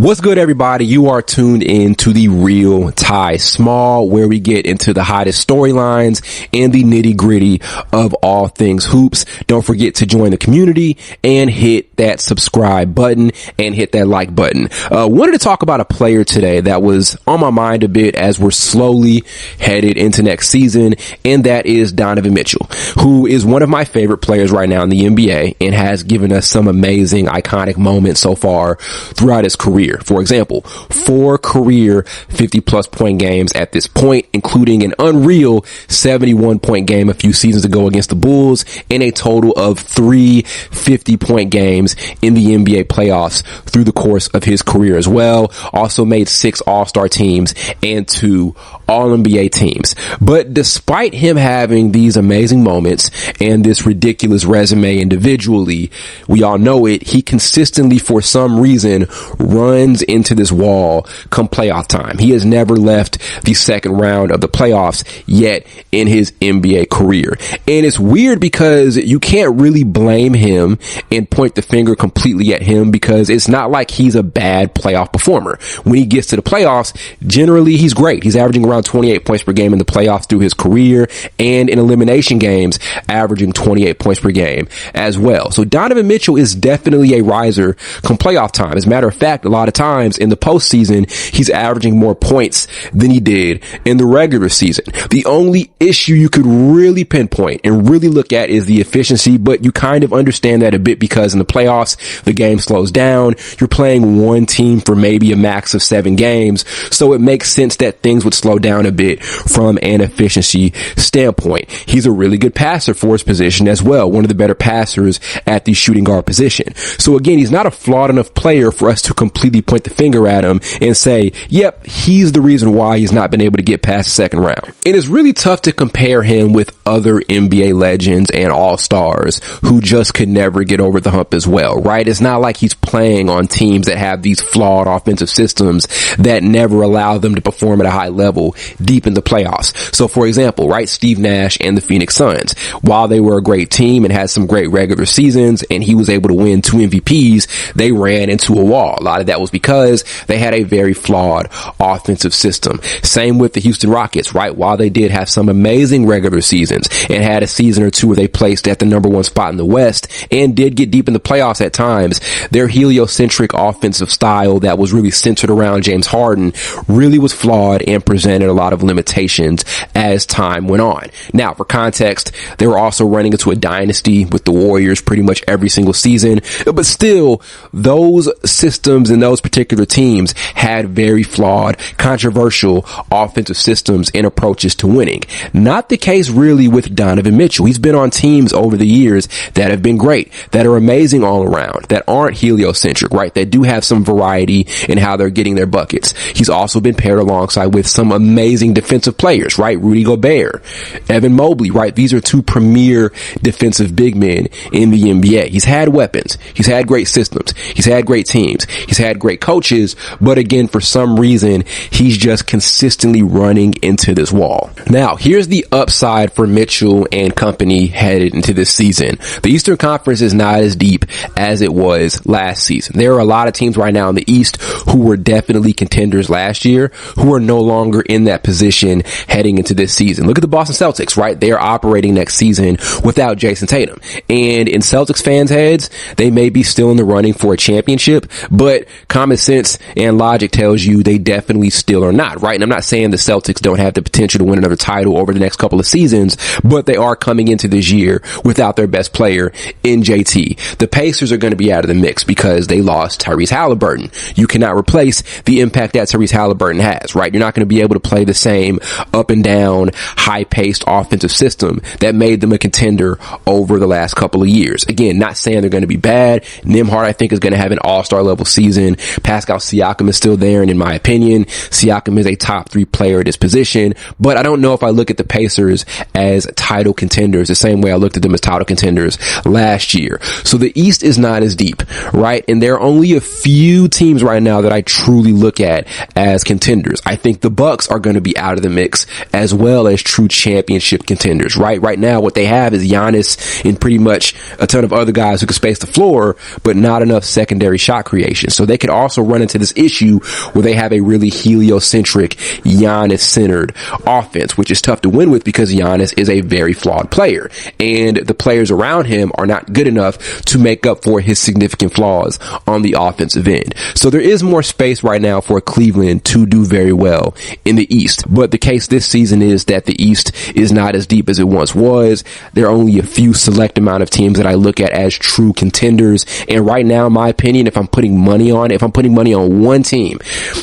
What's good, everybody? You are tuned in to the Real Ty Small, where we get into the hottest storylines and the nitty gritty of all things hoops. Don't forget to join the community and hit that subscribe button and hit that like button. Wanted to talk about a player today that was on my mind a bit as we're slowly headed into next season, and that is Donovan Mitchell, who is one of my favorite players right now in the NBA and has given us some amazing, iconic moments so far throughout his career. For example, 4 career 50-plus point games at this point, including an unreal 71-point game a few seasons ago against the Bulls, and a total of 3 50-point games in the NBA playoffs through the course of his career as well. Also made 6 All-Star teams and 2 All-NBA teams. But despite him having these amazing moments and this ridiculous resume individually, we all know it, he consistently, for some reason, runs into this wall come playoff time. He has never left the second round of the playoffs yet in his NBA career. And it's weird because you can't really blame him and point the finger completely at him, because it's not like he's a bad playoff performer. When he gets to the playoffs, generally he's great. He's averaging around 28 points per game in the playoffs through his career, and in elimination games averaging 28 points per game as well. So Donovan Mitchell is definitely a riser come playoff time. As a matter of fact, a lot of times in the postseason, he's averaging more points than he did in the regular season. The only issue you could really pinpoint and really look at is the efficiency, but you kind of understand that a bit because in the playoffs, the game slows down. You're playing one team for maybe a max of 7 games, so it makes sense that things would slow down a bit from an efficiency standpoint. He's a really good passer for his position as well, one of the better passers at the shooting guard position. So again, he's not a flawed enough player for us to completely point the finger at him and say, yep, he's the reason why he's not been able to get past the second round. It is really tough to compare him with other NBA legends and all-stars who just could never get over the hump as well, right? It's not like he's playing on teams that have these flawed offensive systems that never allow them to perform at a high level deep in the playoffs. So for example, right, Steve Nash and the Phoenix Suns, while they were a great team and had some great regular seasons and he was able to win 2 MVPs, they ran into a wall. A lot of that was because they had a very flawed offensive system. Same with the Houston Rockets, right? While they did have some amazing regular seasons and had a season or two where they placed at the number 1 spot in the West and did get deep in the playoffs at times, their heliocentric offensive style that was really centered around James Harden really was flawed and presented a lot of limitations as time went on. Now, for context, they were also running into a dynasty with the Warriors pretty much every single season, but still, those systems and those particular teams had very flawed, controversial offensive systems and approaches to winning. Not the case really with Donovan Mitchell. He's been on teams over the years that have been great, that are amazing all around, that aren't heliocentric, right? That do have some variety in how they're getting their buckets. He's also been paired alongside with some amazing defensive players, right? Rudy Gobert, Evan Mobley, right? These are 2 premier defensive big men in the NBA. He's had weapons. He's had great systems. He's had great teams. He's had great coaches, but again, for some reason, he's just consistently running into this wall. Now, here's the upside for Mitchell and company headed into this season. The Eastern Conference is not as deep as it was last season. There are a lot of teams right now in the East who were definitely contenders last year who are no longer in that position heading into this season. Look at the Boston Celtics, right? They are operating next season without Jason Tatum. And in Celtics fans' heads, they may be still in the running for a championship, but common sense and logic tells you they definitely still are not, right? And I'm not saying the Celtics don't have the potential to win another title over the next couple of seasons, but they are coming into this year without their best player in JT. The Pacers are going to be out of the mix because they lost Tyrese Halliburton. You cannot replace the impact that Tyrese Halliburton has, right? You're not going to be able to play the same up and down, high-paced offensive system that made them a contender over the last couple of years. Again, not saying they're going to be bad. Nembhard, I think, is going to have an all-star level season. Pascal Siakam is still there, and in my opinion, Siakam is a top 3 player at his position, but I don't know if I look at the Pacers as title contenders the same way I looked at them as title contenders last year. So the East is not as deep, right? And there are only a few teams right now that I truly look at as contenders. I think the Bucks are going to be out of the mix as well as true championship contenders, right? Right now, what they have is Giannis and pretty much a ton of other guys who can space the floor, but not enough secondary shot creation. So they could could also run into this issue where they have a really heliocentric, Giannis-centered offense, which is tough to win with because Giannis is a very flawed player, and the players around him are not good enough to make up for his significant flaws on the offensive end. So there is more space right now for Cleveland to do very well in the East. But the case this season is that the East is not as deep as it once was. There are only a few select amount of teams that I look at as true contenders. And right now, in my opinion, if I'm putting money on one team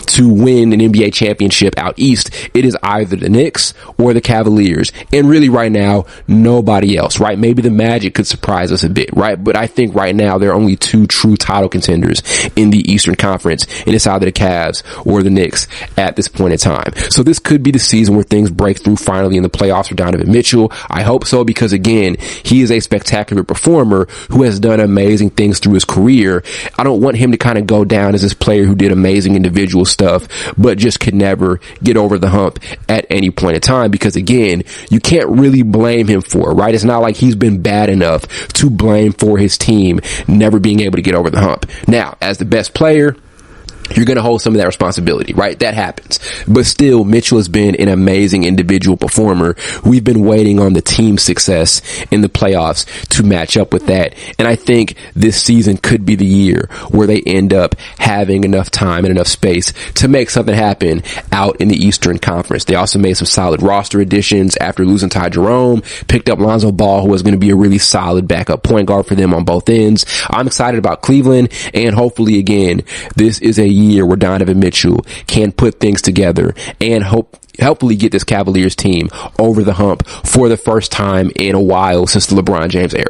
to win an NBA championship out East, it is either the Knicks or the Cavaliers. And really right now, nobody else, right? Maybe the Magic could surprise us a bit, right? But I think right now there are only two true title contenders in the Eastern Conference, and it's either the Cavs or the Knicks at this point in time. So this could be the season where things break through finally in the playoffs for Donovan Mitchell. I hope so, because again, he is a spectacular performer who has done amazing things through his career. I don't want him to kind of go down as this player who did amazing individual stuff, but just could never get over the hump at any point in time, because again, you can't really blame him for it, right? It's not like he's been bad enough to blame for his team never being able to get over the hump. Now, as the best player, you're going to hold some of that responsibility, right? That happens. But still, Mitchell has been an amazing individual performer. We've been waiting on the team success in the playoffs to match up with that. And I think this season could be the year where they end up having enough time and enough space to make something happen out in the Eastern Conference. They also made some solid roster additions after losing Ty Jerome, picked up Lonzo Ball, who was going to be a really solid backup point guard for them on both ends. I'm excited about Cleveland, and hopefully, again, this is a year where Donovan Mitchell can put things together and hopefully get this Cavaliers team over the hump for the first time in a while since the LeBron James era.